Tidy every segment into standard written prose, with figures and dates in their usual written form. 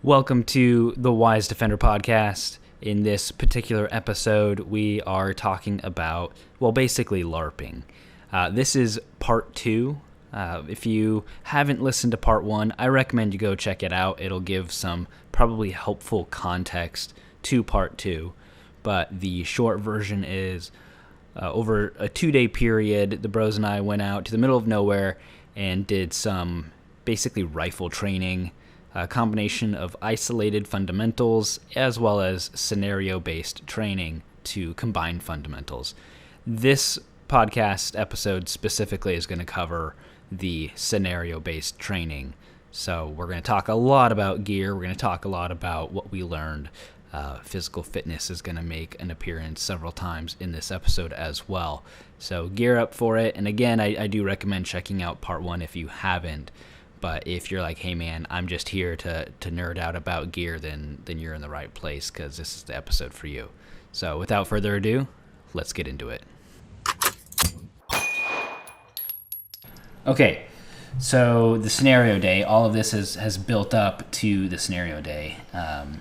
Welcome to the Wise Defender podcast. In this particular episode, we are talking about, basically LARPing. This is part 2. If you haven't listened to part 1, I recommend you go check it out. It'll give some probably helpful context to part 2. But the short version is, over a 2-day period, the bros and I went out to the middle of nowhere and did some basically rifle training, a combination of isolated fundamentals as well as scenario-based training to combine fundamentals. This podcast episode specifically is going to cover the scenario-based training. So we're going to talk a lot about gear. We're going to talk a lot about what we learned. Physical fitness is going to make an appearance several times in this episode as well. So gear up for it. And again, I do recommend checking out part 1 if you haven't. But if you're like, hey man, I'm just here to nerd out about gear, then you're in the right place, because this is the episode for you. So without further ado, let's get into it. Okay, so the scenario day, all of this has built up to the scenario day. I'm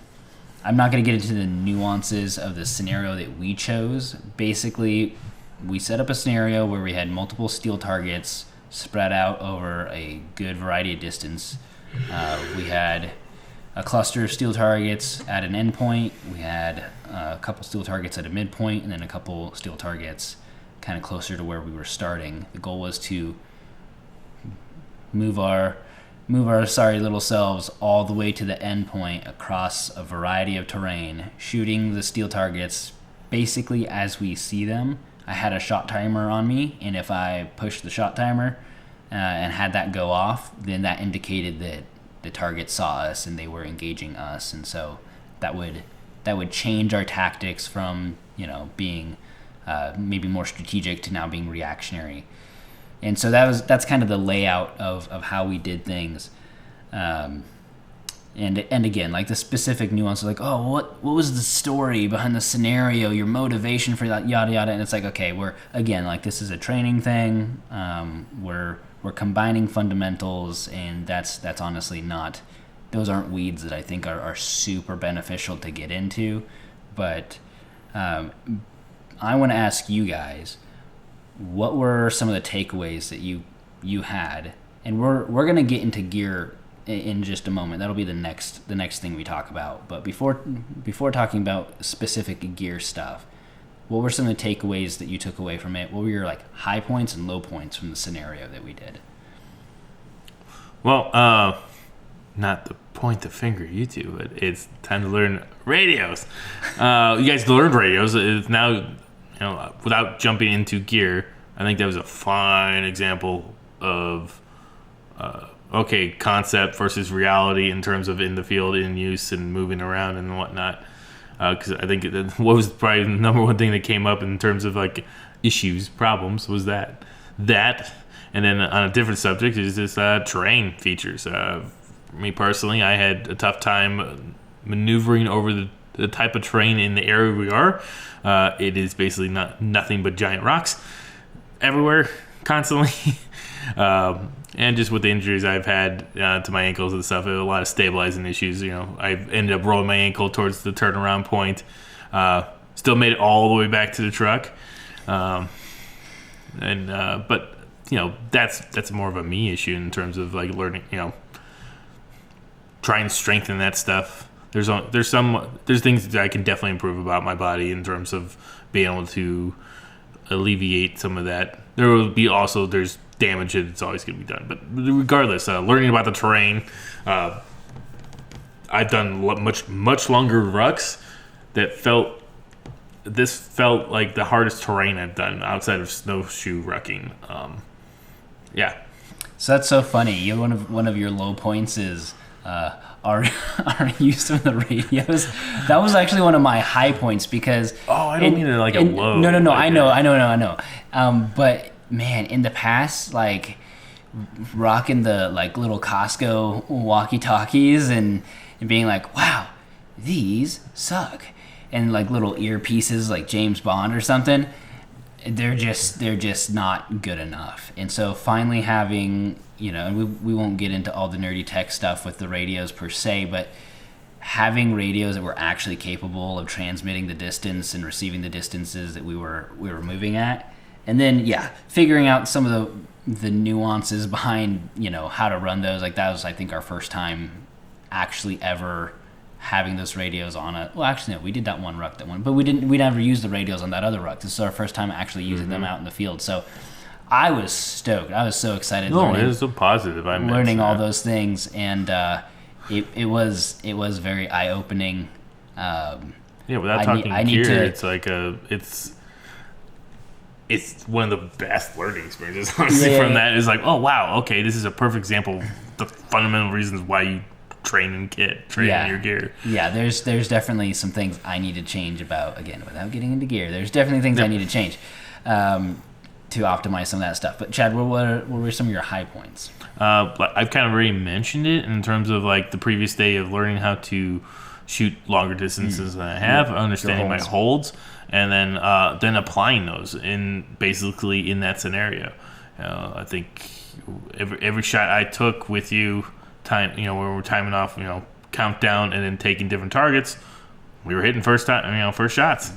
not going to get into the nuances of the scenario that we chose. Basically, we set up a scenario where we had multiple steel targets spread out over a good variety of distance. We had a cluster of steel targets at an endpoint. We had a couple steel targets at a midpoint, and then a couple steel targets kind of closer to where we were starting. The goal was to move our sorry little selves all the way to the endpoint across a variety of terrain, shooting the steel targets basically as we see them. I had a shot timer on me, and if I pushed the shot timer and had that go off, then that indicated that the target saw us and they were engaging us, and so that would change our tactics from being maybe more strategic to now being reactionary. And so that's kind of the layout of how we did things. And again, like the specific nuances, like, oh, what was the story behind the scenario, your motivation for that, yada yada. And it's like, okay, this is a training thing. We're combining fundamentals, and that's honestly not, those aren't weeds that I think are super beneficial to get into. But I want to ask you guys, what were some of the takeaways that you had? And we're gonna get into gear in just a moment. That'll be the next thing we talk about. But before talking about specific gear stuff, what were some of the takeaways that you took away from it? What were your high points and low points from the scenario that we did? Well, not to point the finger at you two, but it's time to learn radios. You guys learned radios. It's now, without jumping into gear, I think that was a fine example of concept versus reality in terms of in the field, in use, and moving around and whatnot. Because I think what was probably the number one thing that came up in terms of issues, problems, was that. And then on a different subject is this terrain features. For me personally, I had a tough time maneuvering over the type of terrain in the area we are. It is basically nothing but giant rocks everywhere, constantly. And just with the injuries I've had to my ankles and stuff, a lot of stabilizing issues. I ended up rolling my ankle towards the turnaround point. Still made it all the way back to the truck. But that's more of a me issue in terms of learning. Try and strengthen that stuff. There's things that I can definitely improve about my body in terms of being able to alleviate some of that. There's damage that's always going to be done. But regardless, learning about the terrain, I've done much longer rucks this felt like the hardest terrain I've done outside of snowshoe rucking. Yeah. So that's so funny. One of your low points is our use of the radios. That was actually one of my high points because. Oh, I don't mean it a low. No. I know. But man, in the past, rocking the little Costco walkie-talkies and being like, wow, these suck, and little earpieces like James Bond or something. They're just not good enough. And so finally having, and we won't get into all the nerdy tech stuff with the radios per se, but having radios that were actually capable of transmitting the distance and receiving the distances that we were moving at, and then figuring out some of the nuances behind how to run those. Like that was, I think, our first time actually ever having those radios on we did that one ruck, but we never used the radios on that other ruck. This is our first time actually using them out in the field. So I was stoked. I was so excited. It was so positive. Learning all those things, and it was very eye opening. Without talking gear, it's one of the best learning experiences. Honestly, from that is like, oh wow, okay, this is a perfect example of the fundamental reasons why you train in your gear. Yeah, there's definitely some things I need to change about, again, without getting into gear. There's definitely things I need to change to optimize some of that stuff. But Chad, what were some of your high points? I've kind of already mentioned it in terms of like the previous day of learning how to shoot longer distances than I have, understanding my holds, and then applying those in that scenario. I think every shot I took with you, where we're timing off, countdown and then taking different targets, we were hitting first shots.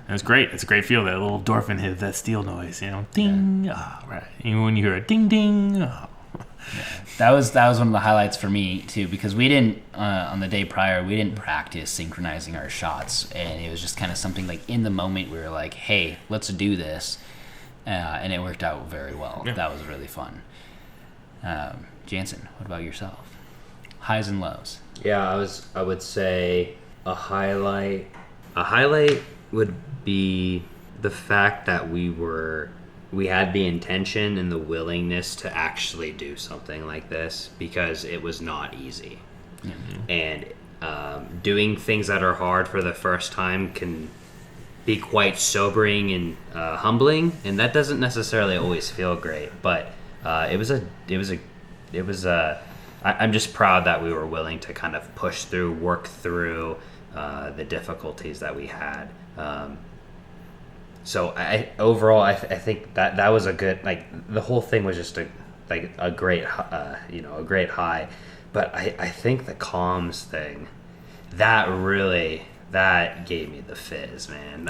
And it's great. It's a great feel, that little endorphin hit, that steel noise, ding. Oh, right. Even when you hear a ding ding. Oh. Yeah. That was one of the highlights for me too, because we didn't on the day prior, we didn't practice synchronizing our shots, and it was just kind of something like in the moment we were like, hey, let's do this, and it worked out very well. Yeah. That was really fun. Jansen, what about yourself? Highs and lows. Yeah, I would say a highlight would be the fact that we had the intention and the willingness to actually do something like this, because it was not easy. Mm-hmm. And doing things that are hard for the first time can be quite sobering and humbling, and that doesn't necessarily always feel great, but I'm just proud that we were willing to kind of push through, work through the difficulties that we had. So I think that was a good, like, the whole thing was just a great high. But I think the comms thing, that gave me the fizz, man.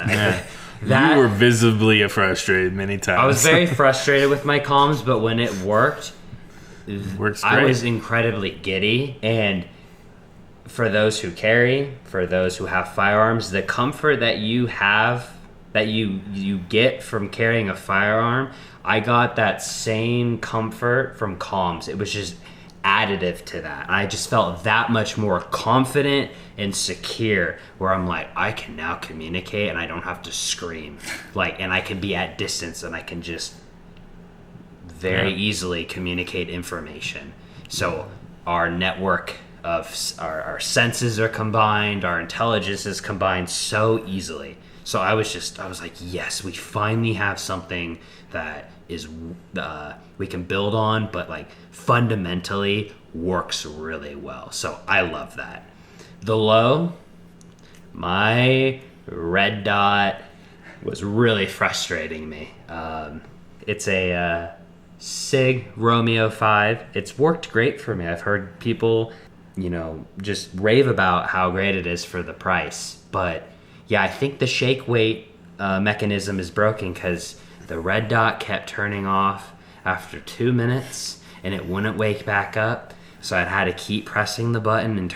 You were visibly frustrated many times. I was very frustrated with my comms, but when it worked, I was incredibly giddy. And for those who carry, for those who have firearms, the comfort that you have, that you get from carrying a firearm, I got that same comfort from comms. It was just additive to that. I just felt that much more confident and secure, where I'm like, I can now communicate and I don't have to scream, and I can be at distance and I can just very easily communicate information. So our network of our senses are combined, our intelligence is combined so easily. So I was like, yes, we finally have something that is we can build on, but fundamentally works really well. So I love that. The low, my red dot was really frustrating me. It's a SIG Romeo 5. It's worked great for me. I've heard people, just rave about how great it is for the price. But yeah, I think the shake weight mechanism is broken, because the red dot kept turning off after 2 minutes and it wouldn't wake back up. So I had to keep pressing the button and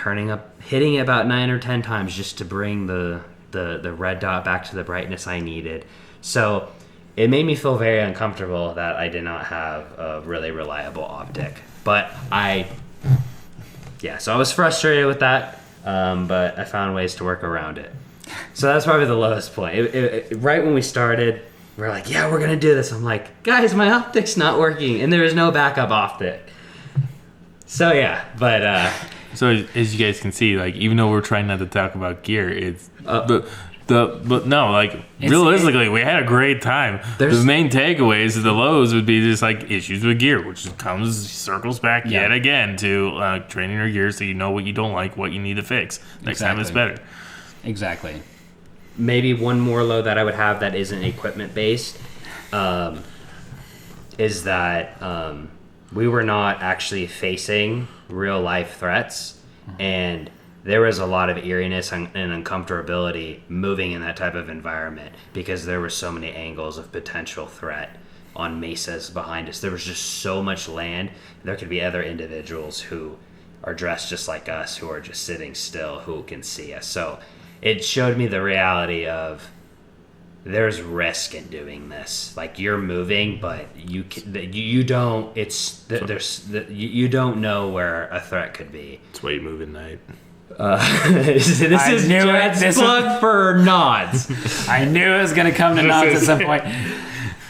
hitting it about 9 or 10 times just to bring the red dot back to the brightness I needed. So it made me feel very uncomfortable that I did not have a really reliable optic. But so I was frustrated with that, but I found ways to work around it. So that's probably the lowest point. Right when we started, we're like, yeah, we're going to do this. I'm like, guys, my optic's not working, and there is no backup optic. So yeah, but... So as you guys can see, even though we're trying not to talk about gear, it's... realistically, we had a great time. The main takeaways of the lows would be just issues with gear, which circles back yet again to training your gear so you know what you don't like, what you need to fix. Next time it's better. Exactly. Maybe one more low that I would have that isn't equipment based is that we were not actually facing real life threats, and there was a lot of eeriness and uncomfortability moving in that type of environment because there were so many angles of potential threat on mesas behind us. There was just so much land. There could be other individuals who are dressed just like us, who are just sitting still, who can see us. So it showed me the reality of there's risk in doing this. Like, you're moving, but you don't know where a threat could be. That's why you move at night. This is Jared's plug for nods. I knew it was going to come to nods at some point.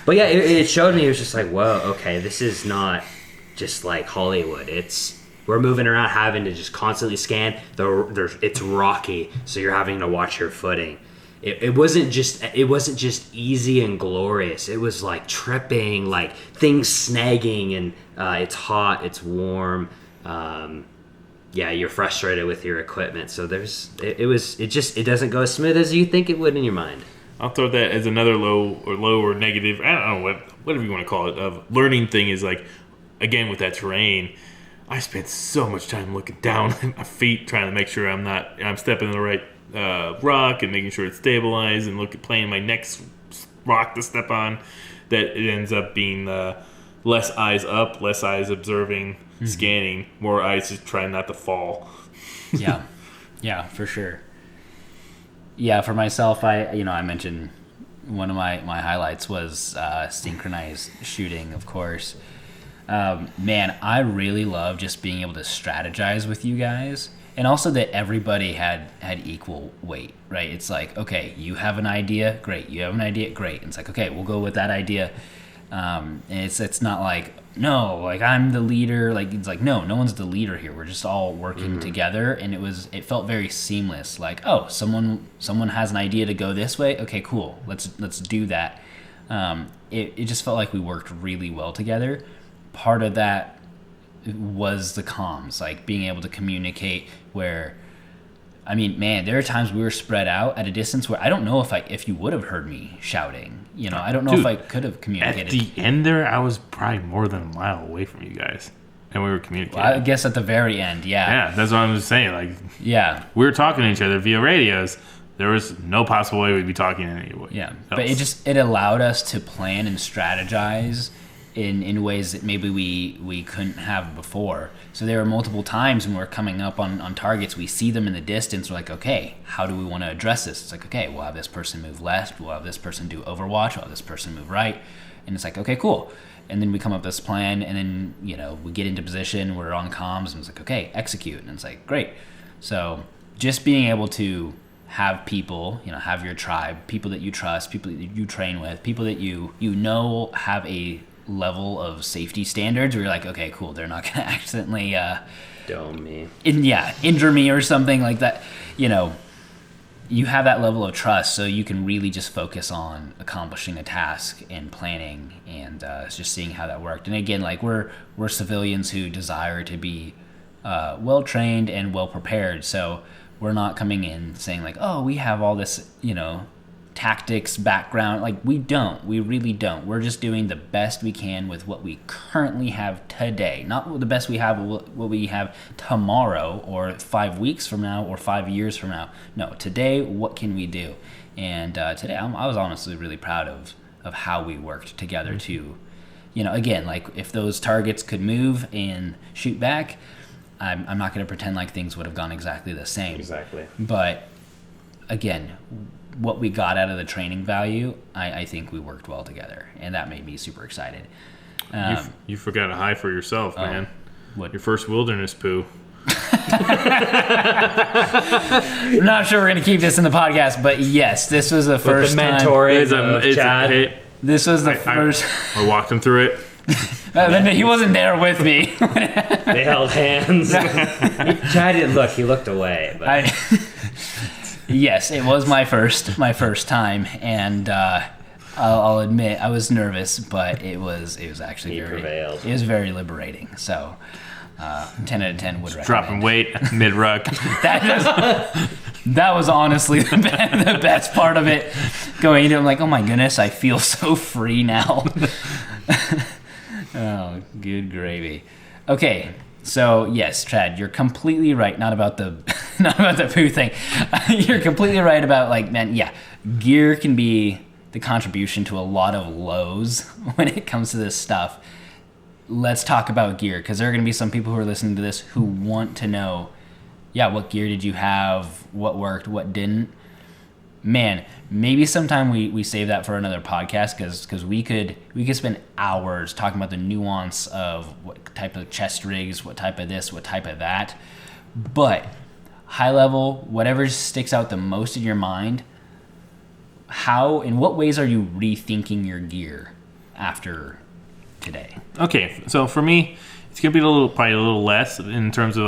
But yeah, it showed me. It was just like, whoa, okay, this is not just like Hollywood. We're moving around, having to just constantly scan. It's rocky, so you're having to watch your footing. It wasn't just easy and glorious. It was like tripping, like things snagging, and it's hot, it's warm. Yeah, you're frustrated with your equipment. So it doesn't go as smooth as you think it would in your mind. I'll throw that as another low or negative. I don't know whatever you want to call it. Of learning thing is like, again, with that terrain, I spent so much time looking down at my feet, trying to make sure I'm stepping in the right rock and making sure it's stabilized, and playing my next rock to step on. That it ends up being less eyes up, less eyes observing, scanning, more eyes just trying not to fall. Yeah, for sure. Yeah, for myself, I mentioned one of my highlights was synchronized shooting, of course. Man, I really love just being able to strategize with you guys, and also that everybody had equal weight, right? It's like, okay, you have an idea, great. You have an idea, great. And it's like, okay, we'll go with that idea. And it's not like, no, like I'm the leader. Like, it's like, no one's the leader here. We're just all working together, and it felt very seamless. Like, oh, someone has an idea to go this way. Okay, cool. Let's do that. It just felt like we worked really well together. Part of that was the comms, like being able to communicate where, I mean, man, there are times we were spread out at a distance where I don't know if you would have heard me shouting. I don't know if I could have communicated. At the end there, I was probably more than a mile away from you guys, and we were communicating. Well, I guess at the very end, yeah. Yeah, that's what I was saying. Like, yeah, we were talking to each other via radios. There was no possible way we'd be talking anyway. Yeah, but it allowed us to plan and strategize in ways that maybe we couldn't have before. So there were multiple times when we're coming up on targets, we see them in the distance, we're like, okay, how do we want to address this? It's like, okay, we'll have this person move left, we'll have this person do overwatch, we'll have this person move right, and it's like, okay, cool. And then we come up with this plan, and then, we get into position, we're on comms, and it's like, okay, execute. And it's like, great. So just being able to have people, have your tribe, people that you trust, people that you train with, people that you have a level of safety standards where you're like, okay, cool, they're not gonna accidentally dome me, injure me or something like that. You have that level of trust, so you can really just focus on accomplishing a task and planning, and just seeing how that worked. And again, like we're civilians who desire to be well trained and well prepared, so we're not coming in saying like, oh, we have all this tactics background. Like, we really don't. We're just doing the best we can with what we currently have today, not the best we have what we have tomorrow or 5 weeks from now or 5 years from now. No, today, what can we do? And today I was honestly really proud of how we worked together to, again, like if those targets could move and shoot back, I'm not going to pretend like things would have gone exactly the same. Exactly. But again, what we got out of the training value, I think we worked well together, and that made me super excited. You forgot a high for yourself, man. What? Your first wilderness poo. I'm not sure we're going to keep this in the podcast, but yes, this was the first time. Mentoring Chad. This was the first. I walked him through it. He wasn't there with me. They held hands. Chad didn't look. He looked away. But. Yes, it was my first time, and I'll admit I was nervous, but it was actually prevailed. It was very liberating. So 10 out of 10 would recommend. Dropping weight mid-ruck. That was honestly the best part of it. Going into it, I'm like, oh my goodness, I feel so free now. Oh, good gravy. Okay, So yes, Chad, you're completely right. Not about the poo thing. You're completely right about gear can be the contribution to a lot of lows when it comes to this stuff. Let's talk about gear, because there are going to be some people who are listening to this who want to know, what gear did you have? What worked? What didn't? Man, maybe sometime we save that for another podcast, because we could spend hours talking about the nuance of what type of chest rigs, what type of this, what type of that. But high level, whatever sticks out the most in your mind, in what ways are you rethinking your gear after today? Okay, so for me, it's gonna be probably a little less in terms of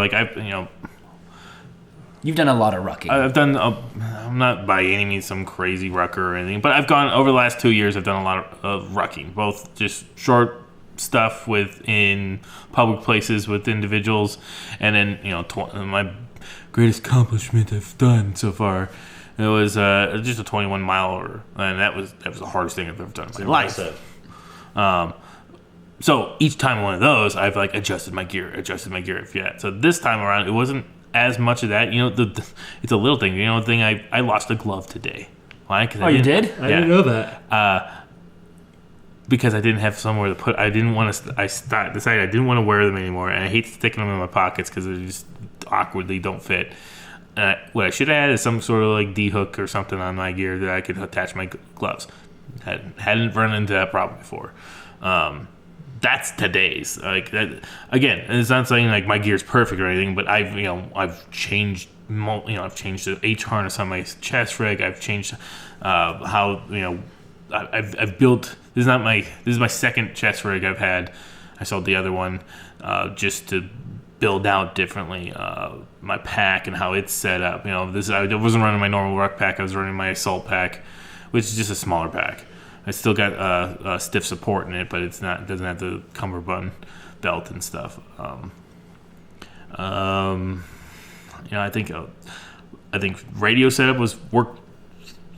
You've done a lot of rucking. I'm not by any means some crazy rucker or anything, but I've gone over the last 2 years. I've done a lot of rucking, both just short stuff within public places with individuals, and then my greatest accomplishment I've done so far. It was just a 21 miler, and that was the hardest thing I've ever done in my life. So each time one of those, I've adjusted my gear. So this time around, it wasn't as much of that. It's a little thing. I lost a glove today. Why? You did? I didn't know that. Because I didn't have somewhere to put. I didn't want to. Decided I didn't want to wear them anymore, and I hate sticking them in my pockets because they just awkwardly don't fit. What I should have had is some sort of D-hook or something on my gear that I could attach my gloves. Hadn't run into that problem before. That's today's that, again. It's not saying my gear's perfect or anything, but I've changed. I've changed the H harness on my chest rig. I've changed how I've built. This is my second chest rig I've had. I sold the other one just to build out differently my pack and how it's set up. I wasn't running my normal ruck pack. I was running my assault pack, which is just a smaller pack. I still got a stiff support in it, but it doesn't have the cummerbund belt and stuff. I think radio setup worked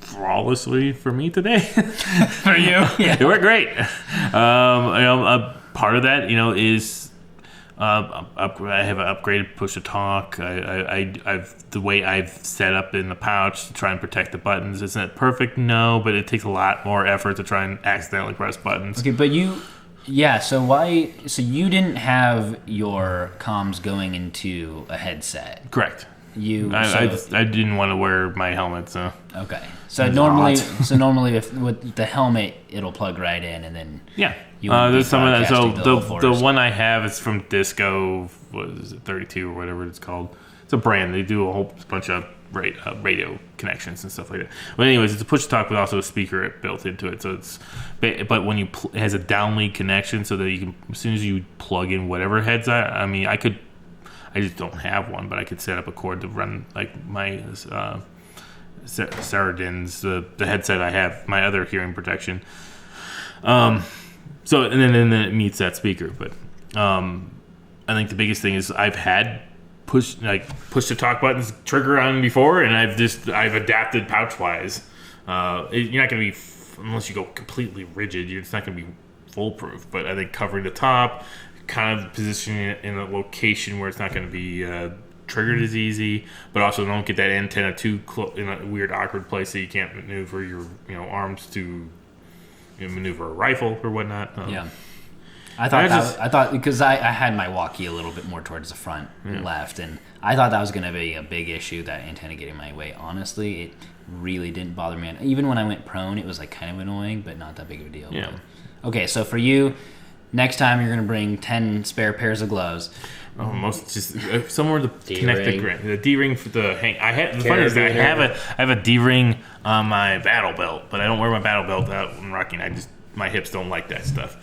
flawlessly for me today. For you, yeah. It worked great. Part of that, is I have an upgraded push to talk. I've the way I've set up in the pouch to try and protect the buttons. Isn't it perfect? No, but it takes a lot more effort to try and accidentally press buttons. Okay, but so you didn't have your comms going into a headset. Correct. I didn't want to wear my helmet, so okay. So normally with the helmet, it'll plug right in, and then there's some of that. So the one I have is from Disco. What is it, 32 or whatever it's called? It's a brand. They do a whole bunch of radio connections and stuff like that. But anyways, it's a push to talk with also a speaker built into it. So but when it has a downlink connection, so that you can, as soon as you plug in whatever headset. I just don't have one, but I could set up a cord to run my Saradin's, the headset I have, my other hearing protection. So and then it meets that speaker. But I think the biggest thing is I've had push to talk buttons trigger on before, and I've adapted pouch wise. You're not going to be, unless you go completely rigid, it's not going to be foolproof. But I think covering the top, kind of positioning it in a location where it's not going to be triggered as easy, but also don't get that antenna too close in a weird, awkward place that you can't maneuver your arms to maneuver a rifle or whatnot. I thought because I had my walkie a little bit more towards the front left, and I thought that was going to be a big issue, that antenna getting my way. Honestly, it really didn't bother me. Even when I went prone, it was kind of annoying, but not that big of a deal. Yeah. But, okay, so for you, next time you're going to bring 10 spare pairs of gloves. Almost just somewhere to connect the D-ring for the hang. The funny is that I have a D-ring on my battle belt, but I don't wear my battle belt out when rocking. My hips don't like that stuff.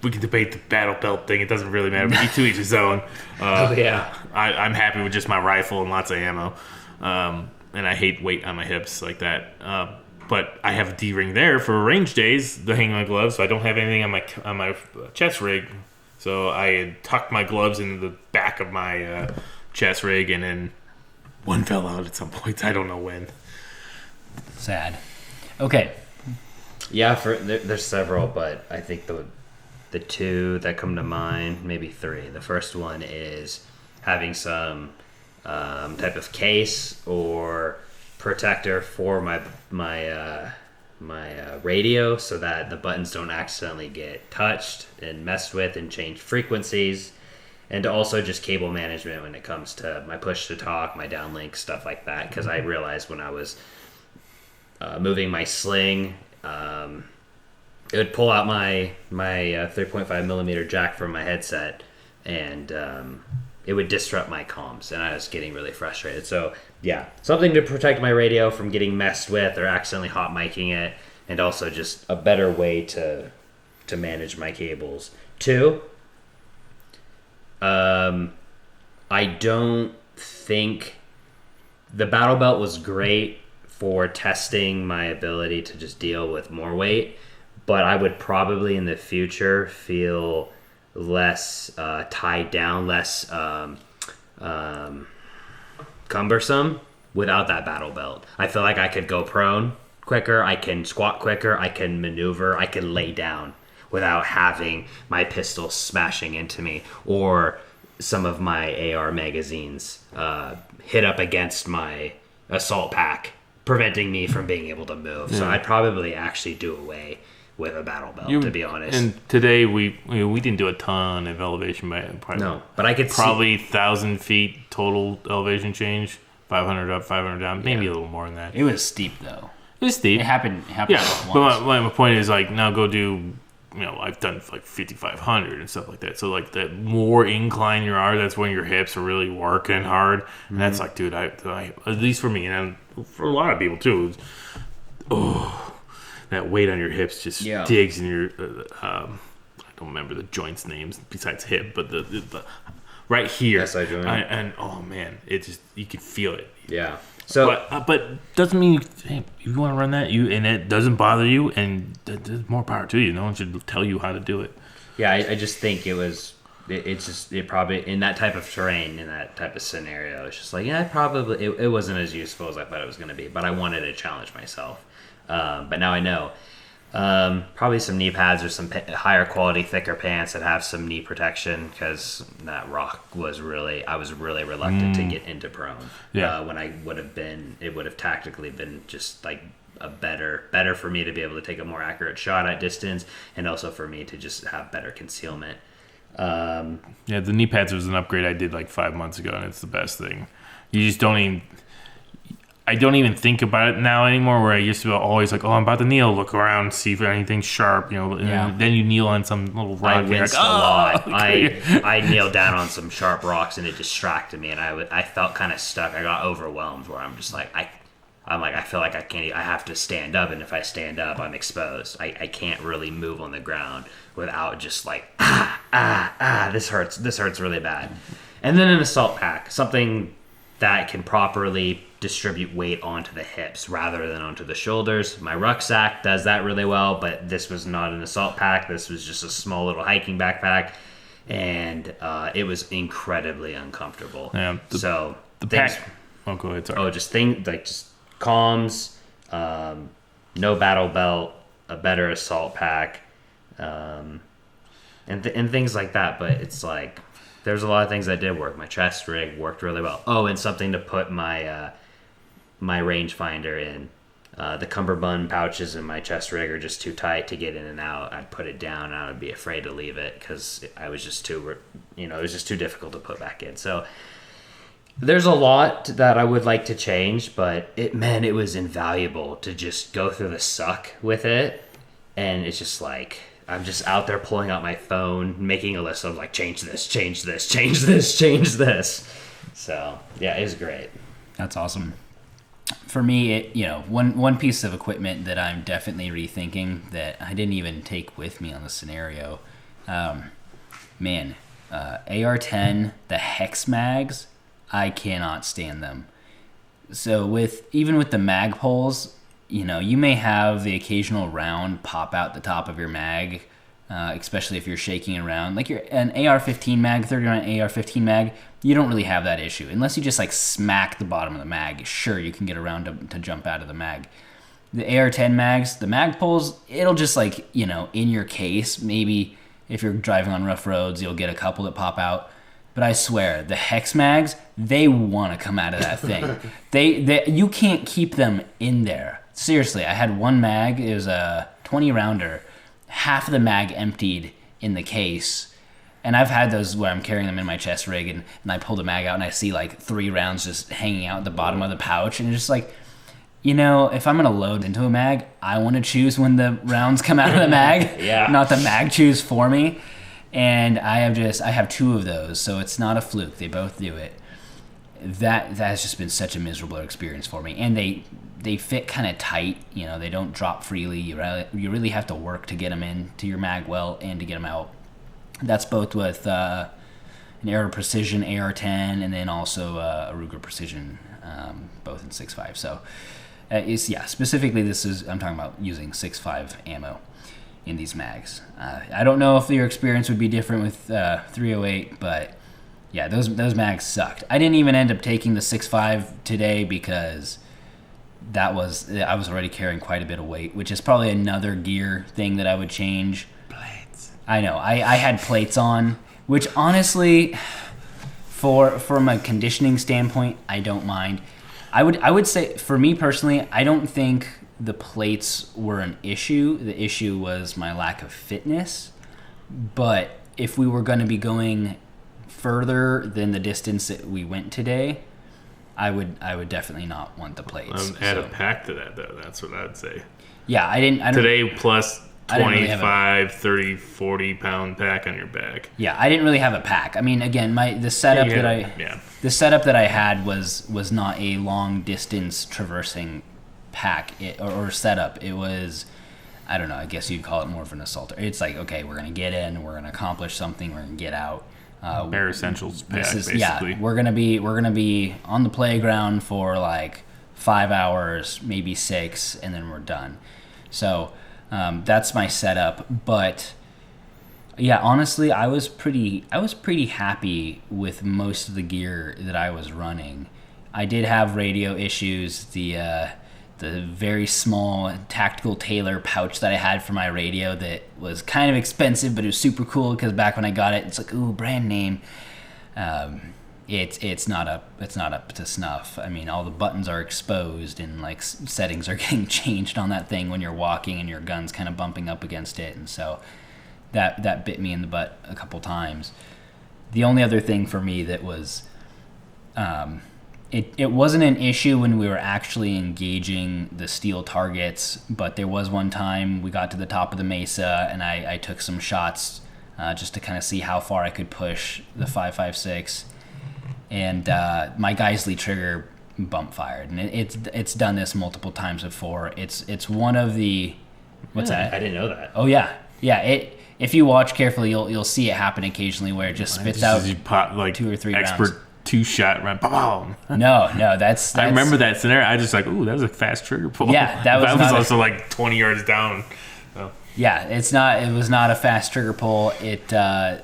We can debate the battle belt thing. It doesn't really matter. But to each his own. I'm happy with just my rifle and lots of ammo. And I hate weight on my hips like that. But I have a D-ring there for range days to hang my gloves, so I don't have anything on my chest rig. So I had tucked my gloves into the back of my chest rig, and then one fell out at some point. I don't know when. Sad. Okay. Yeah, there's several, but I think the two that come to mind, maybe three. The first one is having some type of case or protector for my radio, so that the buttons don't accidentally get touched and messed with and change frequencies. And also just cable management when it comes to my push to talk, my downlink, stuff like that. Because I realized when I was moving my sling, it would pull out my 3.5 millimeter jack from my headset, and it would disrupt my comms, and I was getting really frustrated. So yeah, something to protect my radio from getting messed with or accidentally hot micing it, and also just a better way to manage my cables. Two, I don't think the battle belt was great for testing my ability to just deal with more weight, but I would probably in the future feel less tied down, less cumbersome without that battle belt. I feel like I could go prone quicker, I can squat quicker, I can maneuver, I can lay down without having my pistol smashing into me, or some of my AR magazines hit up against my assault pack, preventing me from being able to move. So I'd probably actually do away with a battle belt, to be honest. And today we didn't do a ton of elevation by probably, no, but I could probably 1,000 feet total elevation change, 500 up, 500 down, maybe a little more than that. It was steep though. It was steep. It happened Yeah, once. but my point is, like, now go do, I've done like 5,500 and stuff like that. So like the more incline you are, that's when your hips are really working hard. And that's like, dude, I at least for me, and for a lot of people too, that weight on your hips just digs in your, I don't remember the joints names besides hip, but the right here. SI joint. And oh man, it just, you can feel it. Yeah. So, but doesn't mean if you want to run that, and it doesn't bother you, and there's more power to you. No one should tell you how to do it. Yeah, I just think it probably in that type of terrain, in that type of scenario, it's just like, it wasn't as useful as I thought it was going to be, but I wanted to challenge myself. But now I know. Probably some knee pads or some higher quality, thicker pants that have some knee protection, because that rock I was really reluctant to get into prone. Yeah. When it would have tactically been just like a better for me to be able to take a more accurate shot at distance, and also for me to just have better concealment. The knee pads was an upgrade I did like 5 months ago, and it's the best thing. You just I don't even think about it now anymore, where I used to be always like, I'm about to kneel, look around, see if anything's sharp, and then you kneel on some little rock. I winced a lot. I kneeled down on some sharp rocks, and it distracted me, and I felt kind of stuck. I got overwhelmed, where I'm just like, I feel like I can't, I have to stand up, and if I stand up, I'm exposed. I can't really move on the ground without just like, this hurts really bad. And then an assault pack, something that can properly distribute weight onto the hips rather than onto the shoulders. My rucksack does that really well, but this was not an assault pack. This was just a small little hiking backpack, and it was incredibly uncomfortable. Yeah, so the pack. Oh, go ahead. Sorry. Just comms, no battle belt, a better assault pack, and things like that. But it's like, there's a lot of things that did work. My chest rig worked really well. Oh, and something to put my my rangefinder in. The cummerbund pouches in my chest rig are just too tight to get in and out. I'd put it down, and I would be afraid to leave it because I was just too, it was just too difficult to put back in. So there's a lot that I would like to change, but it was invaluable to just go through the suck with it. And it's just like, I'm just out there pulling out my phone, making a list of like, change this, change this, change this, change this. So yeah, it was great. That's awesome. For me, one piece of equipment that I'm definitely rethinking that I didn't even take with me on the scenario, AR-10, the hex mags, I cannot stand them. So even with the mag pulls, you may have the occasional round pop out the top of your mag, especially if you're shaking around. Like an AR-15 mag, 30-round AR-15 mag, you don't really have that issue. Unless you just like smack the bottom of the mag, sure, you can get around to jump out of the mag. The AR-10 mags, the mag pulls, it'll just like, in your case, maybe If you're driving on rough roads, you'll get a couple that pop out. But I swear, the hex mags, they want to come out of that thing. they you can't keep them in there. Seriously, I had one mag. It was a 20 rounder. Half of the mag emptied in the case. And I've had those where I'm carrying them in my chest rig, and I pull the mag out, and I see like 3 rounds just hanging out at the bottom of the pouch. And it's just like, if I'm going to load into a mag, I want to choose when the rounds come out of the mag, not the mag choose for me. And I have 2 of those, so it's not a fluke. They both do it. That has just been such a miserable experience for me. And they fit kind of tight. They don't drop freely. You really have to work to get them into your mag well and to get them out. That's both with an Aero Precision AR-10 and then also a Ruger Precision, both in 6.5. So specifically I'm talking about using 6.5 ammo in these mags. I don't know if your experience would be different with 308, but yeah, those mags sucked. I didn't even end up taking the 6.5 today because I was already carrying quite a bit of weight, which is probably another gear thing that I would change. Plates. I know. I had plates on, which honestly, from a conditioning standpoint, I don't mind. I would say, for me personally, I don't think the plates were an issue. The issue was my lack of fitness. But if we were going to be going further than the distance that we went today, I would definitely not want the plates. Add a pack to that, though. That's what I'd say. Yeah, I didn't today plus 25, 30, 40 pound pack on your back. Yeah, I didn't really have a pack. I mean, again, the setup that I had was not a long distance traversing pack or setup. It was, I don't know, I guess you'd call it more of an assaulter. It's like, okay, we're gonna get in, we're gonna accomplish something, we're gonna get out. Bare essentials pack, basically. Yeah, we're gonna be on the playground for like 5 hours, maybe 6, and then we're done. So that's my setup. But yeah, honestly, I was pretty happy with most of the gear that I was running. I did have radio issues. The very small tactical Taylor pouch that I had for my radio that was kind of expensive, but it was super cool because back when I got it, it's like, ooh, brand name. It's not up to snuff. I mean, all the buttons are exposed and like settings are getting changed on that thing when you're walking and your gun's kind of bumping up against it, and so that bit me in the butt a couple times. The only other thing for me that was It wasn't an issue when we were actually engaging the steel targets, but there was one time we got to the top of the mesa and I took some shots just to kind of see how far I could push the 5.56, and my Geisley trigger bump fired, and it's done this multiple times before. It's one of the that? I didn't know that. Oh yeah. If you watch carefully, you'll see it happen occasionally where it just spits out you pop, like, 2 or 3 expert rounds. 2-shot run. Boom. No, that's. I remember that scenario. I just like, ooh, that was a fast trigger pull. Yeah, that was also like 20 yards down. So. Yeah, it was not a fast trigger pull. It's a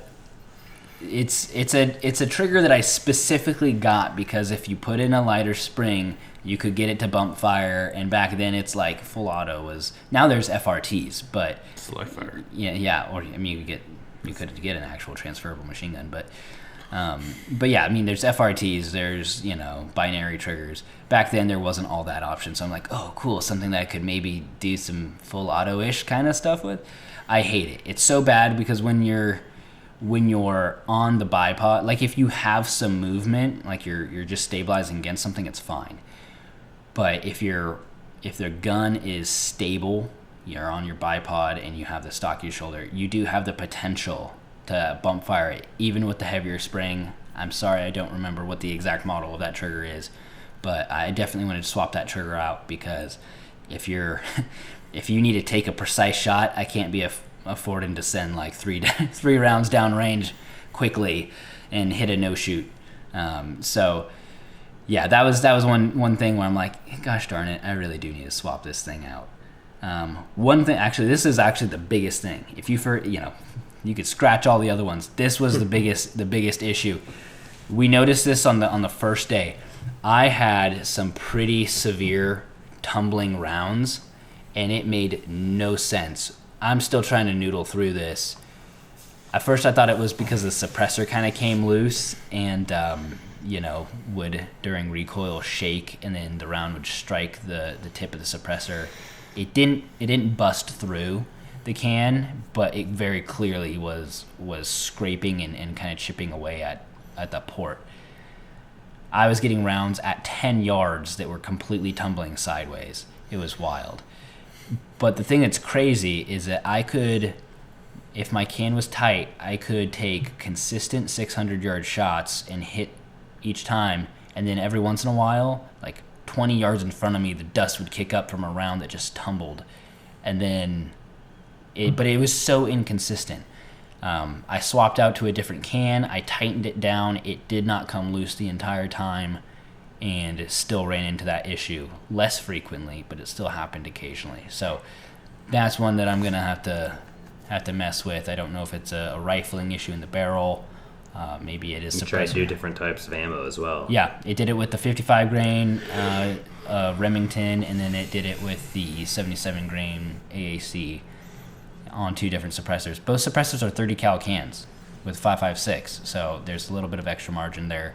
trigger that I specifically got because if you put in a lighter spring, you could get it to bump fire. And back then, it's like full auto was. Now there's FRTs, but select fire. Yeah. Or I mean, you could get an actual transferable machine gun, but yeah, I mean, there's FRTs, there's, binary triggers. Back then, there wasn't all that option. So I'm like, oh, cool, something that I could maybe do some full auto-ish kind of stuff with. I hate it. It's so bad because when you're on the bipod, like if you have some movement, like you're just stabilizing against something, it's fine. But if the gun is stable, you're on your bipod and you have the stock to your shoulder, you do have the potential to bump fire it, even with the heavier spring. I'm sorry, I don't remember what the exact model of that trigger is, but I definitely wanted to swap that trigger out because if you need to take a precise shot, I can't be affording to send like three rounds down range quickly and hit a no shoot. So yeah, that was one thing where I'm like, gosh darn it, I really do need to swap this thing out. One thing, actually, this is actually the biggest thing. If you could scratch all the other ones. This was the biggest issue. We noticed this on the first day. I had some pretty severe tumbling rounds, and it made no sense. I'm still trying to noodle through this. At first I thought it was because the suppressor kind of came loose and, would during recoil shake, and then the round would strike the tip of the suppressor. It didn't bust through the can, but it very clearly was scraping and kind of chipping away at the port. I was getting rounds at 10 yards that were completely tumbling sideways. It was wild. But the thing that's crazy is that I could, if my can was tight, I could take consistent 600-yard shots and hit each time, and then every once in a while, like 20 yards in front of me, the dust would kick up from a round that just tumbled. And then, but it was so inconsistent. I swapped out to a different can. I tightened it down. It did not come loose the entire time, and it still ran into that issue less frequently, but it still happened occasionally. So that's one that I'm gonna have to mess with. I don't know if it's a rifling issue in the barrel. Maybe it is. You try to do different types of ammo as well. Yeah, it did it with the 55 grain Remington, and then it did it with the 77 grain AAC. On 2 different suppressors. Both suppressors are 30 cal cans with 5.56, so there's a little bit of extra margin there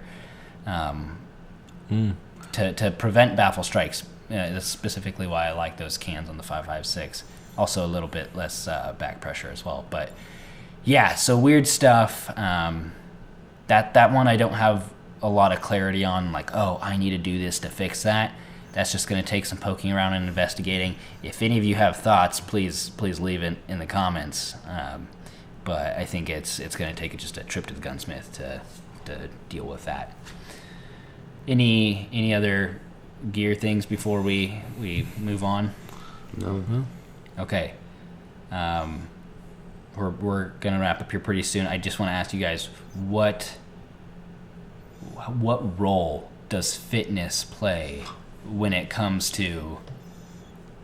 to prevent baffle strikes. That's specifically why I like those cans on the 5.56. Also a little bit less back pressure as well. But yeah, so weird stuff. That one I don't have a lot of clarity on, like, oh, I need to do this to fix that. That's just going to take some poking around and investigating. If any of you have thoughts, please leave it in the comments. But I think it's going to take just a trip to the gunsmith to deal with that. Any other gear things before we move on? No. Okay. We're going to wrap up here pretty soon. I just want to ask you guys, what role does fitness play when it comes to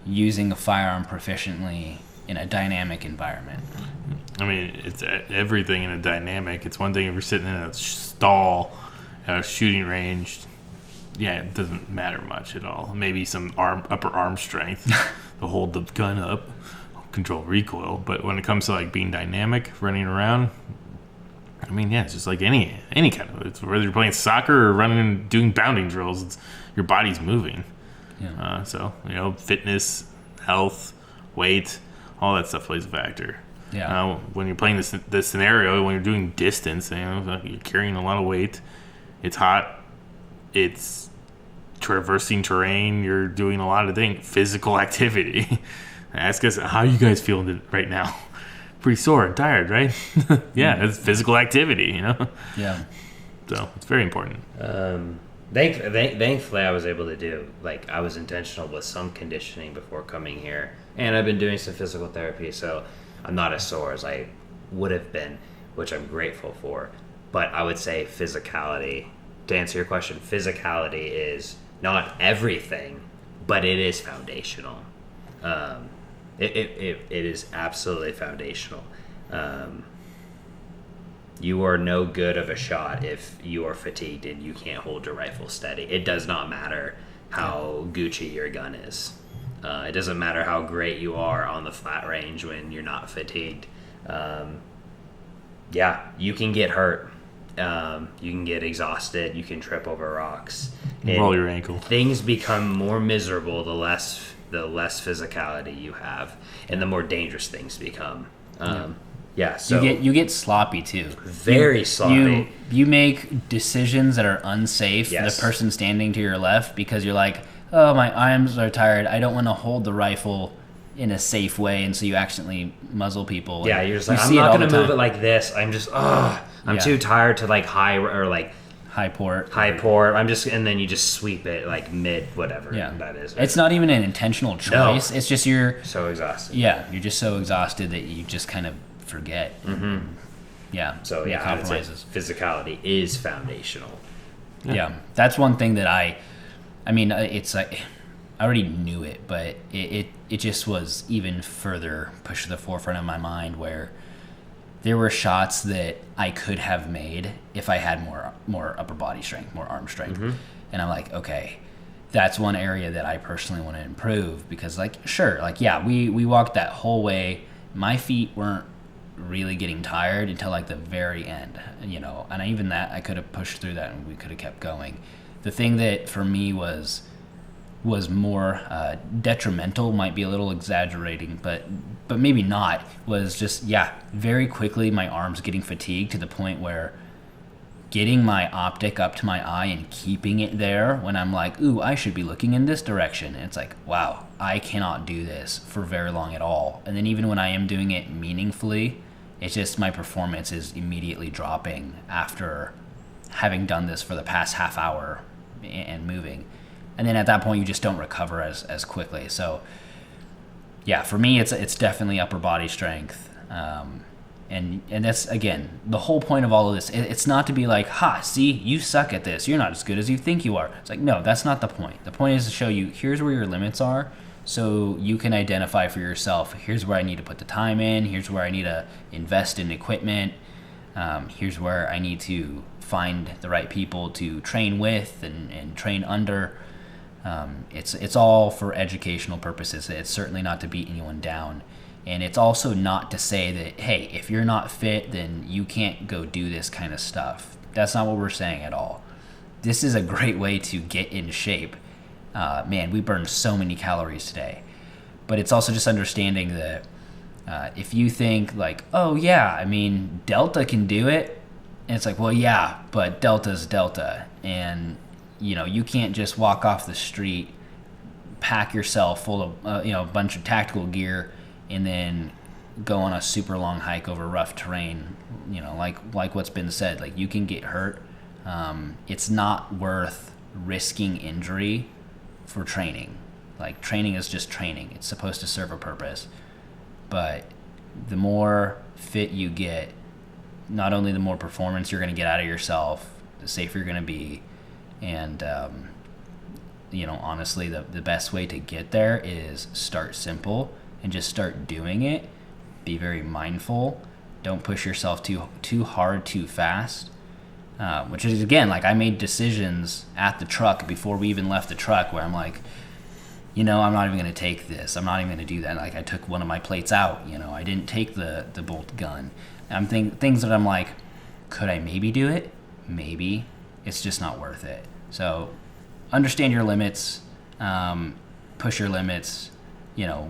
using a firearm proficiently in a dynamic environment? I mean, it's everything in a dynamic. It's one thing if you're sitting in a stall at a shooting range. Yeah, it doesn't matter much at all. Maybe some upper arm strength to hold the gun up, control recoil. But when it comes to like being dynamic, running around, I mean, yeah, it's just like any kind of. It's whether you're playing soccer or running and doing bounding drills. Your body's moving. Yeah. So, fitness, health, weight, all that stuff plays a factor. Yeah. When you're playing this scenario, when you're doing distance, you're carrying a lot of weight. It's hot. It's traversing terrain. You're doing a lot of things. Physical activity. Ask us, how you guys feeling right now? Pretty sore and tired, right? Yeah, it's physical activity, Yeah. So it's very important. Thankfully, I was able to do, I was intentional with some conditioning before coming here. And I've been doing some physical therapy, so I'm not as sore as I would have been, which I'm grateful for. But I would say physicality, to answer your question, physicality is not everything, but it is foundational. It is absolutely foundational. You are no good of a shot if you are fatigued and you can't hold your rifle steady. It does not matter how Gucci your gun is. It doesn't matter how great you are on the flat range when you're not fatigued. You can get hurt. You can get exhausted. You can trip over rocks. Roll your ankle. Things become more miserable the less physicality you have, and the more dangerous things become. So you get sloppy too. Very sloppy. You make decisions that are unsafe for the person standing to your left because you're like, oh, my arms are tired. I don't want to hold the rifle in a safe way, and so you accidentally muzzle people. Yeah, you're just like, I'm not going to move it like this. I'm just, I'm too tired to high port. And then you just sweep it mid whatever that is. It's not even an intentional choice. No. It's just you're so exhausted. Yeah, you're just so exhausted that you just kind of forget. Mm-hmm. Yeah. So compromises. Physicality is foundational. Yeah, that's one thing that it's like I already knew it, but it just was even further pushed to the forefront of my mind where there were shots that I could have made if I had more upper body strength, more arm strength. Mm-hmm. And I'm like, okay, that's one area that I personally want to improve because we walked that whole way. My feet weren't really getting tired until like the very end, you know. And even that, I could have pushed through that and we could have kept going. The thing that for me was more detrimental, might be a little exaggerating, but maybe not, was just, very quickly my arms getting fatigued to the point where getting my optic up to my eye and keeping it there when I'm like, ooh, I should be looking in this direction. And it's like, wow, I cannot do this for very long at all. And then even when I am doing it meaningfully, it's just my performance is immediately dropping after having done this for the past half hour and moving. And then at that point, you just don't recover as quickly. So, yeah, for me, it's definitely upper body strength. And that's, again, the whole point of all of this. It's not to be like, see, you suck at this. You're not as good as you think you are. It's like, no, that's not the point. The point is to show you, here's where your limits are, so you can identify for yourself, here's where I need to put the time in, here's where I need to invest in equipment, here's where I need to find the right people to train with and train under. It's all for educational purposes. It's certainly not to beat anyone down. And it's also not to say that, hey, if you're not fit, then you can't go do this kind of stuff. That's not what we're saying at all. This is a great way to get in shape. Man, we burned so many calories today. But it's also just understanding that if you think like, oh yeah, I mean, Delta can do it. And it's like, well, yeah, but Delta's Delta. And, you know, you can't just walk off the street, pack yourself full of, a bunch of tactical gear, and then go on a super long hike over rough terrain, you know, like what's been said, like you can get hurt. It's not worth risking injury for training. Like training is just training. It's supposed to serve a purpose. But the more fit you get, not only the more performance you're going to get out of yourself, the safer you're going to be. And, honestly, the best way to get there is start simple and just start doing it. Be very mindful. Don't push yourself too hard, too fast. Which is, again, like I made decisions at the truck before we even left the truck where I'm like, I'm not even going to take this. I'm not even going to do that. Like I took one of my plates out. I didn't take the bolt gun. I'm things that I'm like, could I maybe do it? Maybe. It's just not worth it. So understand your limits. Push your limits.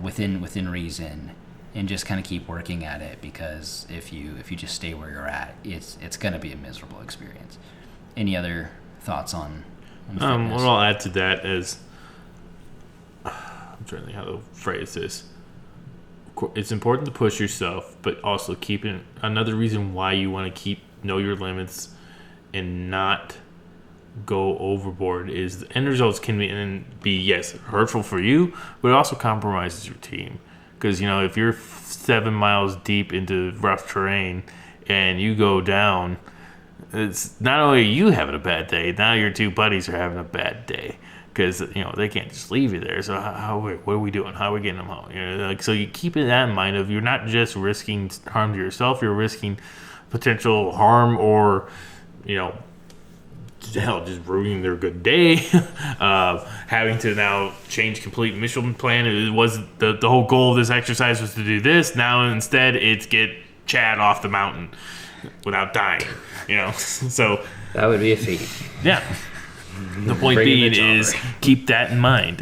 Within reason, and just kind of keep working at it, because if you just stay where you're at, it's going to be a miserable experience. Any other thoughts on fitness? What I'll add to that is, I'm trying to think how to phrase this. It's important to push yourself, but also keeping another reason why you want to know your limits and not go overboard is the end results can be yes, hurtful for you, but it also compromises your team. Because if you're 7 miles deep into rough terrain and you go down, it's not only you having a bad day, now your two buddies are having a bad day, because they can't just leave you there. So what are we doing? How are we getting them home? So you keep that in mind of you're not just risking harm to yourself, you're risking potential harm or just ruining their good day, having to now change complete mission plan. It was the whole goal of this exercise was to do this. Now instead it's get Chad off the mountain without dying, so that would be a feat. Yeah. The point being is keep that in mind,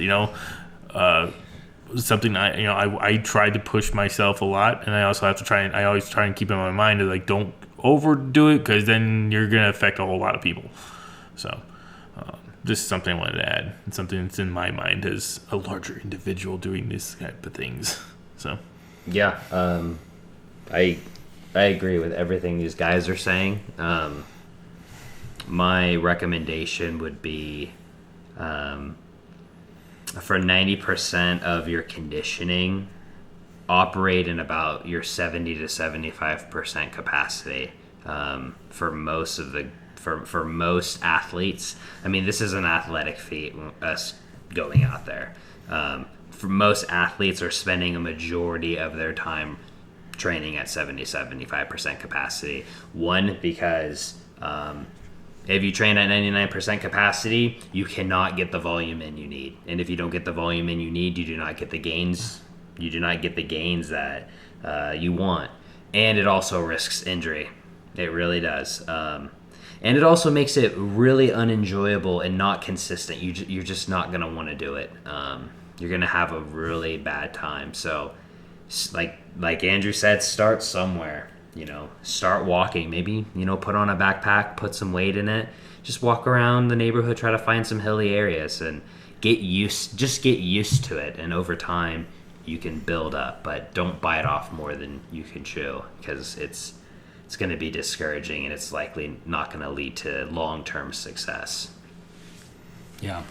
something I tried to push myself a lot, and I also have to I always try and keep in my mind that don't overdo it, because then you're going to affect a whole lot of people. So, just something I wanted to add. It's something that's in my mind as a larger individual doing these type of things. So, yeah, I agree with everything these guys are saying. My recommendation would be, for 90% of your conditioning, operate in about your 70 to 75% capacity. For most athletes, I mean, this is an athletic feat, us going out there. For most athletes are spending a majority of their time training at 70-75% capacity. One, because if you train at 99% capacity, you cannot get the volume in you need. And if you don't get the volume in you need, you do not get the gains. You do not get the gains that you want. and it also risks injury. It really does. And it also makes it really unenjoyable and not consistent. You're just not going to want to do it. You're going to have a really bad time. So, like Andrew said, start somewhere. Start walking. Maybe, put on a backpack, put some weight in it. Just walk around the neighborhood, try to find some hilly areas and get used to it. And over time, you can build up. But don't bite off more than you can chew, because it's going to be discouraging, and it's likely not going to lead to long-term success. Yeah,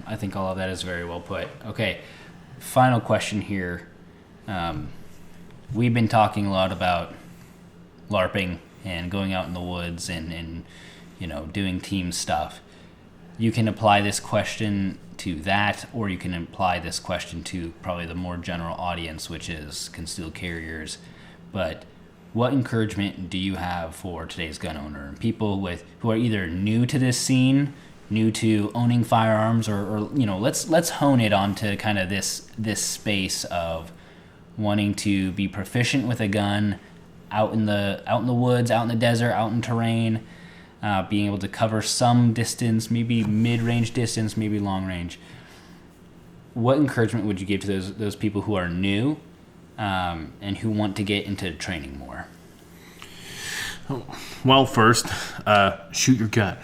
I think all of that is very well put. Okay, final question here. We've been talking a lot about LARPing and going out in the woods and doing team stuff. You can apply this question to that, or you can apply this question to probably the more general audience, which is concealed carriers. But what encouragement do you have for today's gun owner and people who are either new to this scene, new to owning firearms, or let's hone it onto kind of this space of wanting to be proficient with a gun out in the woods, out in the desert, out in terrain, being able to cover some distance, maybe mid-range distance, maybe long range. What encouragement would you give to those people who are new and who want to get into training more? Well, first, shoot your gun.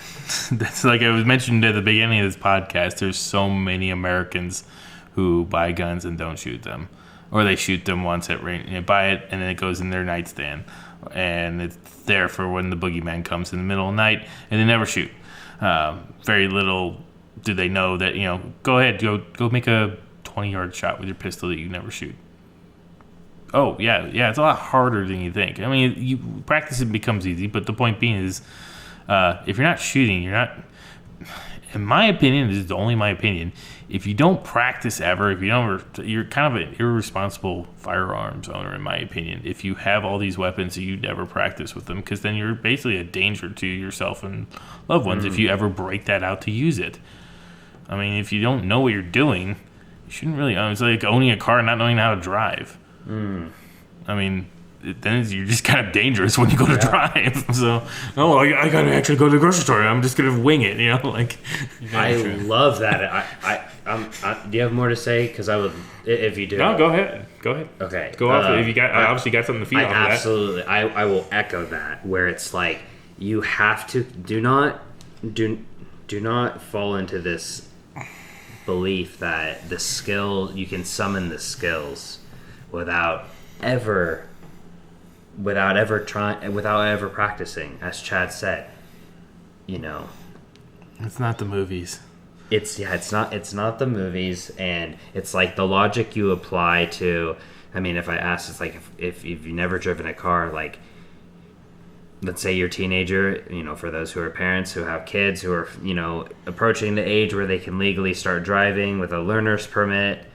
That's like I was mentioned at the beginning of this podcast. There's so many Americans who buy guns and don't shoot them, or they shoot them once at range, buy it and then it goes in their nightstand, and it's there for when the boogeyman comes in the middle of the night, and they never shoot. Very little do they know that go ahead, go make a 20-yard shot with your pistol that you never shoot. Oh, yeah, it's a lot harder than you think. I mean, you practice it becomes easy, but the point being is, if you're not shooting, you're not, in my opinion, this is only my opinion, if you don't practice ever, you're kind of an irresponsible firearms owner, in my opinion, if you have all these weapons and you never practice with them, because then you're basically a danger to yourself and loved ones if you ever break that out to use it. I mean, if you don't know what you're doing, you shouldn't really, it's like owning a car and not knowing how to drive. I mean, then you're just kind of dangerous when you go to drive. So, I gotta actually go to the grocery store. I'm just gonna wing it, I love that. Do you have more to say? Because I would, if you do. No, go ahead. Okay. Go off. If you got, I obviously got something to feed off of that. Absolutely. I will echo that. Where it's like you have to do not fall into this belief that you can summon the skills without ever practicing, as Chad said. It's not the movies. It's not the movies, and it's like the logic you apply to. I mean, if I ask, it's like if you've never driven a car, like let's say you're a teenager, for those who are parents who have kids who are approaching the age where they can legally start driving with a learner's permit.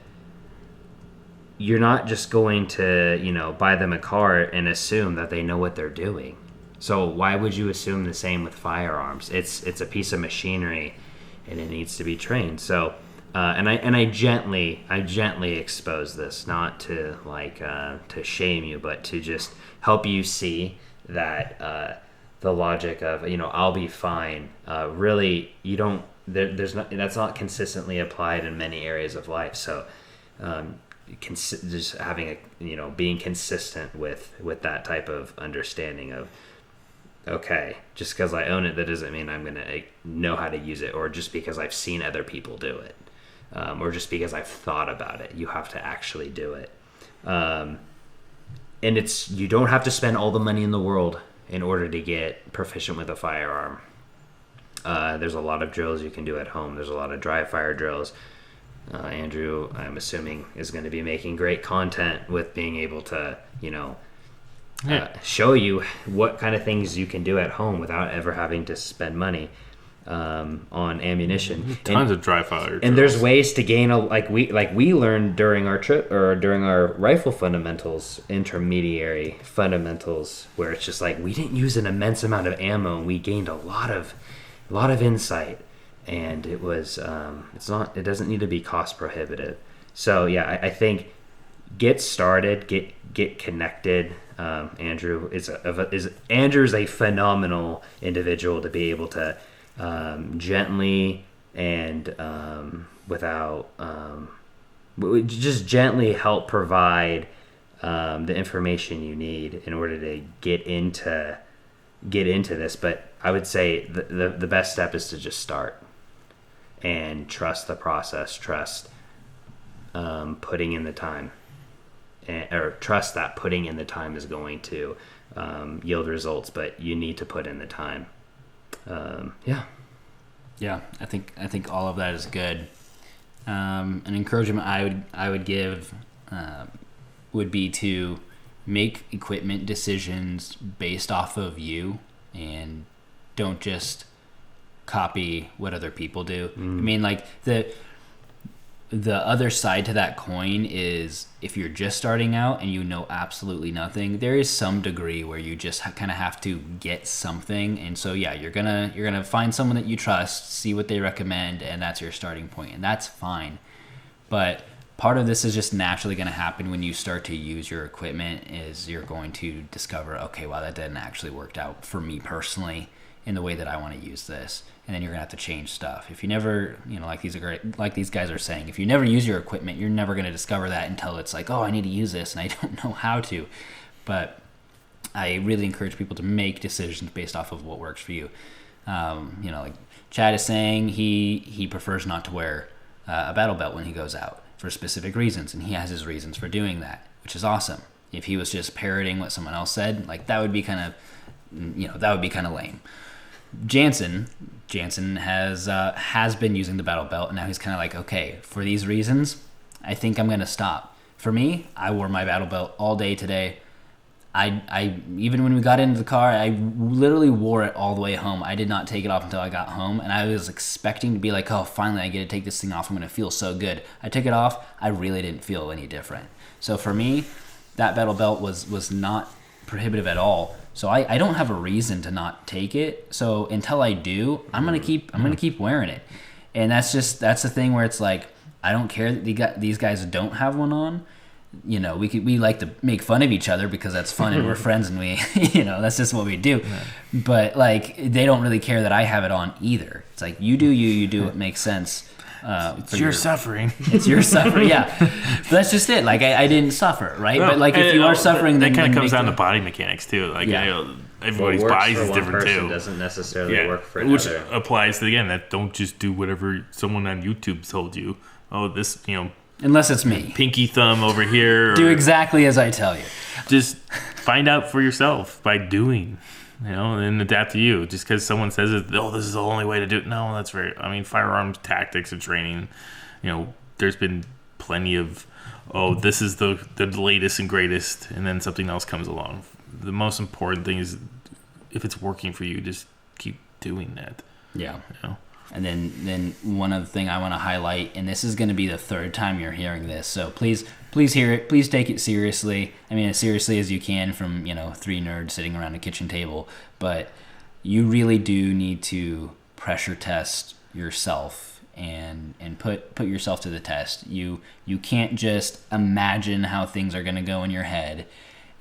You're not just going to, buy them a car and assume that they know what they're doing. So why would you assume the same with firearms? It's a piece of machinery, and it needs to be trained. So, and I gently expose this, not to to shame you, but to just help you see that the logic of I'll be fine. Really, you don't. That's not consistently applied in many areas of life. So. Just having being consistent with that type of understanding of, okay, just because I own it, that doesn't mean I'm going to know how to use it, or just because I've seen other people do it, or just because I've thought about it. You have to actually do it. And you don't have to spend all the money in the world in order to get proficient with a firearm. There's a lot of drills you can do at home. There's a lot of dry fire drills. Andrew, I'm assuming, is going to be making great content with being able to, show you what kind of things you can do at home without ever having to spend money on ammunition. Tons of dry fire drills. And there's ways to gain we learned during our trip, or during our rifle fundamentals, intermediary fundamentals, where it's just like we didn't use an immense amount of ammo, and we gained a lot of insight. And it was it doesn't need to be cost prohibitive. So yeah, I think get started, get connected, Andrew's a phenomenal individual to be able to gently and without just gently help provide the information you need in order to get into this. But I would say the best step is to just start and trust the process, trust putting in the time, or trust that putting in the time is going to yield results, but you need to put in the time. Yeah, I think all of that is good. An encouragement I would give would be to make equipment decisions based off of you, and don't just copy what other people do. I mean, like the other side to that coin is, if you're just starting out and you know absolutely nothing, there is some degree where you just kind of have to get something. And so yeah, you're gonna find someone that you trust, see what they recommend, and that's your starting point, and that's fine. But part of this is just naturally going to happen when you start to use your equipment, is you're going to discover, okay, wow, that didn't actually work out for me personally in the way that I want to use this. And then you're gonna have to change stuff. If you never, like these guys are saying, if you never use your equipment, you're never gonna discover that until it's like, oh, I need to use this and I don't know how to. But I really encourage people to make decisions based off of what works for you. Like Chad is saying, he prefers not to wear a battle belt when he goes out for specific reasons, and he has his reasons for doing that, which is awesome. If he was just parroting what someone else said, like that would be kind of lame. Jansen has been using the battle belt, and now he's kind of like, okay, for these reasons, I think I'm going to stop. For me, I wore my battle belt all day today. I even when we got into the car, I literally wore it all the way home. I did not take it off until I got home, and I was expecting to be like, oh, finally I get to take this thing off. I'm going to feel so good. I took it off. I really didn't feel any different. So for me, that battle belt was not prohibitive at all. So I don't have a reason to not take it. So until I do, I'm gonna keep wearing it. And that's the thing where it's like, I don't care that these guys don't have one on. We like to make fun of each other because that's fun and we're friends and we that's just what we do. Yeah. But like, they don't really care that I have it on either. It's like, you do what makes sense. It's your suffering. It's your suffering, yeah. But that's just it. Like, I didn't suffer, right? Well, but like, if you are suffering, that kind of comes down to body mechanics too. Like, everybody's body is different too. Doesn't necessarily work for another. Which applies to, again, that don't just do whatever someone on YouTube told you. Oh, this, unless it's me, pinky thumb over here. Do exactly as I tell you. Just find out for yourself by doing. And adapt to you. Just because someone says it, this is the only way to do it. No, that's firearms tactics and training. There's been plenty of, this is the latest and greatest, and then something else comes along. The most important thing is, if it's working for you, just keep doing that. Yeah. And then one other thing I want to highlight, and this is going to be the third time you're hearing this, so please hear it. Please take it seriously. I mean, as seriously as you can from, three nerds sitting around a kitchen table. But you really do need to pressure test yourself and put yourself to the test. You can't just imagine how things are going to go in your head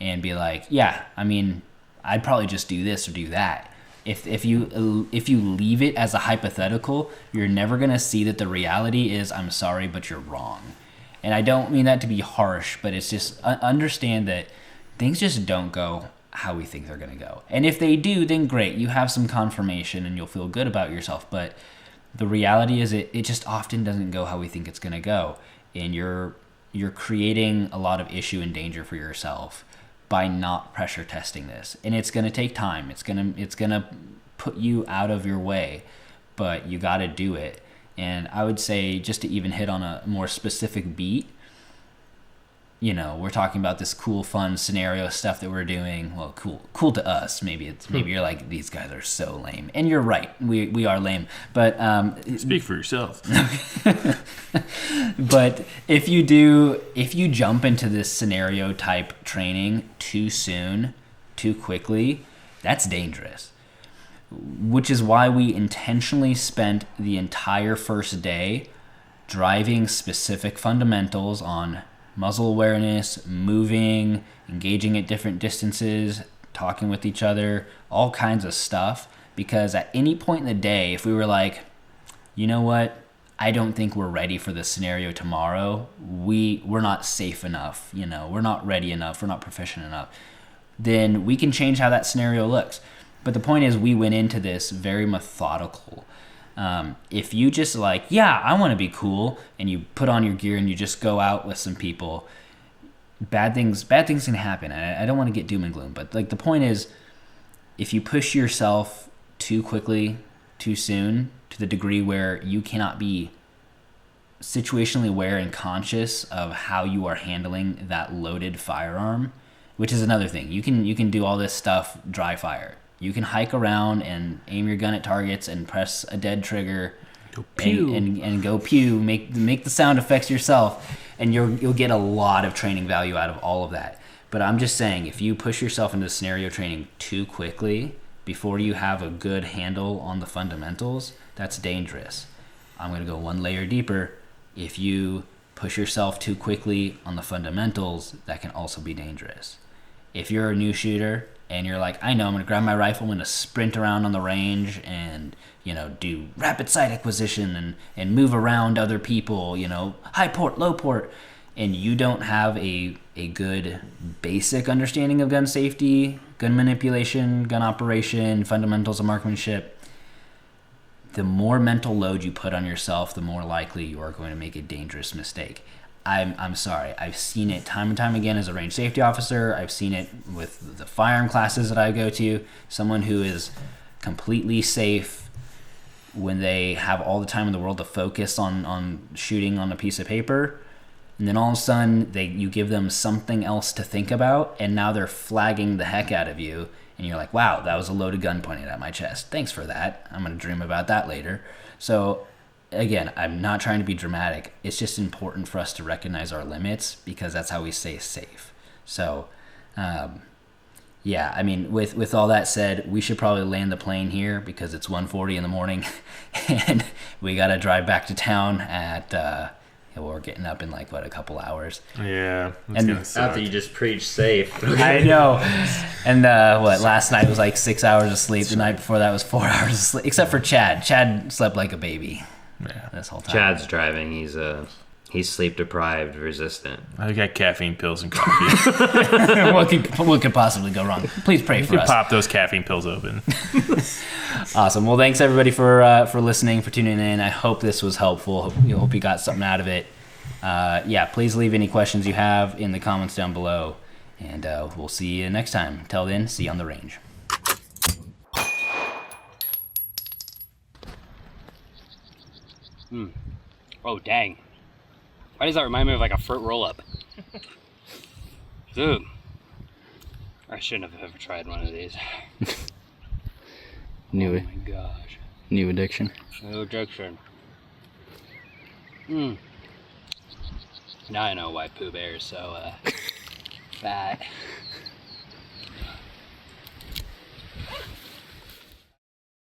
and be like, yeah, I mean, I'd probably just do this or do that. If you leave it as a hypothetical, you're never going to see that the reality is, I'm sorry, but you're wrong. And I don't mean that to be harsh, but it's just understand that things just don't go how we think they're going to go. And if they do, then great. You have some confirmation and you'll feel good about yourself. But the reality is it just often doesn't go how we think it's going to go. And you're creating a lot of issue and danger for yourself by not pressure testing this. And it's going to take time. It's going to put you out of your way, but you got to do it. And I would say, just to even hit on a more specific beat, we're talking about this cool, fun scenario stuff that we're doing. Well, cool to us. Maybe you're like, these guys are so lame, and you're right. We are lame, but speak for yourself. But if you jump into this scenario type training too soon, too quickly, that's dangerous. Which is why we intentionally spent the entire first day driving specific fundamentals on muzzle awareness, moving, engaging at different distances, talking with each other, all kinds of stuff. Because at any point in the day, if we were like, you know what, I don't think we're ready for this scenario tomorrow, we're not safe enough, we're not ready enough, we're not proficient enough, then we can change how that scenario looks. But the point is, we went into this very methodical. If you just like, yeah, I want to be cool, and you put on your gear and you just go out with some people, bad things can happen. I don't want to get doom and gloom, but like the point is, if you push yourself too quickly, too soon, to the degree where you cannot be situationally aware and conscious of how you are handling that loaded firearm, which is another thing. You can do all this stuff dry fire. You can hike around and aim your gun at targets and press a dead trigger, go pew, and go pew. Make the sound effects yourself, and you'll get a lot of training value out of all of that. But I'm just saying, if you push yourself into scenario training too quickly before you have a good handle on the fundamentals, that's dangerous. I'm going to go one layer deeper. If you push yourself too quickly on the fundamentals, that can also be dangerous. If you're a new shooter and you're like, I know, I'm going to grab my rifle, I'm going to sprint around on the range and, do rapid sight acquisition and move around other people, high port, low port, and you don't have a good basic understanding of gun safety, gun manipulation, gun operation, fundamentals of marksmanship, the more mental load you put on yourself, the more likely you are going to make a dangerous mistake. I'm sorry. I've seen it time and time again as a range safety officer. I've seen it with the firearm classes that I go to. Someone who is completely safe when they have all the time in the world to focus on shooting on a piece of paper, and then all of a sudden you give them something else to think about, and now they're flagging the heck out of you, and you're like, wow, that was a loaded gun pointed at my chest. Thanks for that. I'm going to dream about that later. So again, I'm not trying to be dramatic. It's just important for us to recognize our limits, because that's how we stay safe. So, yeah, I mean, with all that said, we should probably land the plane here because it's 1:40 in the morning and we got to drive back to town at, we're getting up in a couple hours. Yeah. And after you just preach safe. I know. And last night was 6 hours of sleep. The night before that was 4 hours of sleep, except for Chad. Chad slept like a baby. Yeah, this whole time. Chad's driving. He's sleep deprived, resistant. I got caffeine pills and coffee. What could possibly go wrong? Please pray for us. Pop those caffeine pills open. Awesome. Well, thanks everybody for listening, for tuning in. I hope this was helpful. Hope you got something out of it. Please leave any questions you have in the comments down below, and we'll see you next time. Until then, see you on the range. Oh, dang. Why does that remind me of a fruit roll-up? Dude. I shouldn't have ever tried one of these. Oh my gosh. New addiction. New addiction. Now I know why Pooh Bear is so fat.